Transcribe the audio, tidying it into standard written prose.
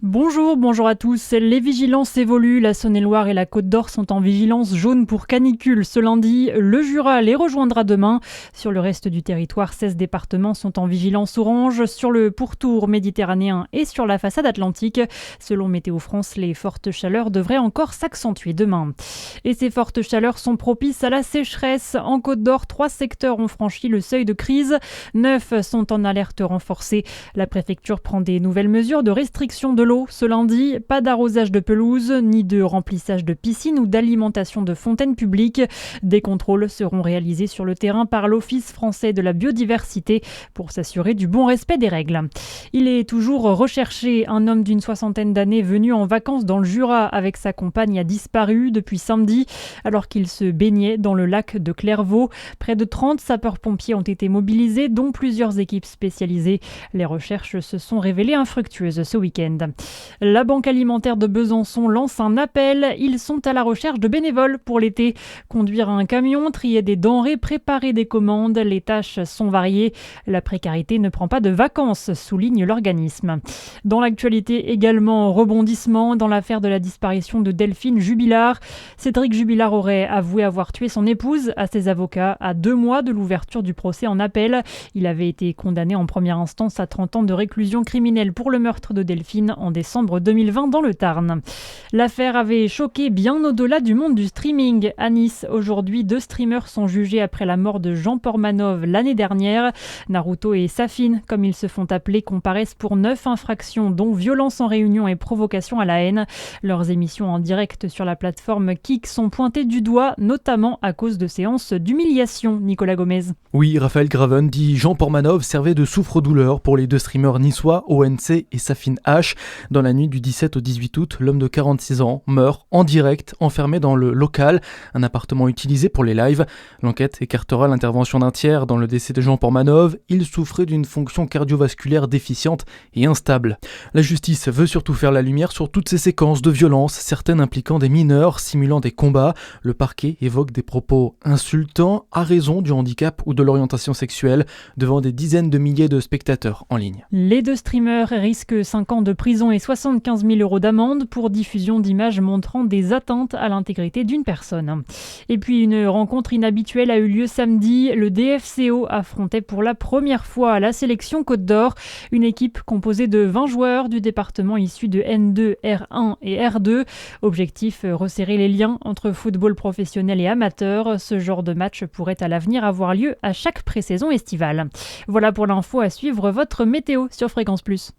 Bonjour à tous. Les vigilances évoluent. La Saône-et-Loire et la Côte-d'Or sont en vigilance jaune pour canicule ce lundi. Le Jura les rejoindra demain. Sur le reste du territoire, 16 départements sont en vigilance orange sur le pourtour méditerranéen et sur la façade atlantique. Selon Météo France, les fortes chaleurs devraient encore s'accentuer demain. Et ces fortes chaleurs sont propices à la sécheresse. En Côte-d'Or, 3 secteurs ont franchi le seuil de crise. 9 sont en alerte renforcée. La préfecture prend des nouvelles mesures de restriction de l'eau ce lundi. Pas d'arrosage de pelouse, ni de remplissage de piscines ou d'alimentation de fontaines publiques. Des contrôles seront réalisés sur le terrain par l'Office français de la biodiversité pour s'assurer du bon respect des règles. Il est toujours recherché. Un homme d'une soixantaine d'années venu en vacances dans le Jura avec sa compagne a disparu depuis samedi alors qu'il se baignait dans le lac de Clairvaux. Près de 30 sapeurs-pompiers ont été mobilisés, dont plusieurs équipes spécialisées. Les recherches se sont révélées infructueuses ce week-end. La Banque alimentaire de Besançon lance un appel. Ils sont à la recherche de bénévoles pour l'été. Conduire un camion, trier des denrées, préparer des commandes. Les tâches sont variées. La précarité ne prend pas de vacances, souligne l'organisme. Dans l'actualité également, rebondissement dans l'affaire de la disparition de Delphine Jubilard. Cédric Jubilard aurait avoué avoir tué son épouse à ses avocats à 2 mois de l'ouverture du procès en appel. Il avait été condamné en première instance à 30 ans de réclusion criminelle pour le meurtre de Delphine en décembre 2020 dans le Tarn. L'affaire avait choqué bien au-delà du monde du streaming. À Nice, aujourd'hui, 2 streamers sont jugés après la mort de Jean Portmanov l'année dernière. Naruto et Safin, comme ils se font appeler, comparaissent pour 9 infractions, dont violence en réunion et provocation à la haine. Leurs émissions en direct sur la plateforme Kik sont pointées du doigt, notamment à cause de séances d'humiliation. Nicolas Gomez. Oui, Raphaël Graven dit Jean Portmanov servait de souffre-douleur pour les 2 streamers niçois, ONC et Safin H. Dans la nuit du 17 au 18 août, l'homme de 46 ans meurt en direct, enfermé dans le local, un appartement utilisé pour les lives. L'enquête écartera l'intervention d'un tiers dans le décès de Jean Portmanov. Il souffrait d'une fonction cardiovasculaire déficiente et instable. La justice veut surtout faire la lumière sur toutes ces séquences de violence, certaines impliquant des mineurs, simulant des combats. Le parquet évoque des propos insultants à raison du handicap ou de l'orientation sexuelle devant des dizaines de milliers de spectateurs en ligne. Les 2 streamers risquent 5 ans de prison et 75 000 € d'amende pour diffusion d'images montrant des atteintes à l'intégrité d'une personne. Et puis une rencontre inhabituelle a eu lieu samedi. Le DFCO affrontait pour la première fois la sélection Côte-d'Or, une équipe composée de 20 joueurs du département issus de N2, R1 et R2. Objectif, resserrer les liens entre football professionnel et amateur. Ce genre de match pourrait à l'avenir avoir lieu à chaque pré-saison estivale. Voilà pour l'info, à suivre votre météo sur Fréquence Plus.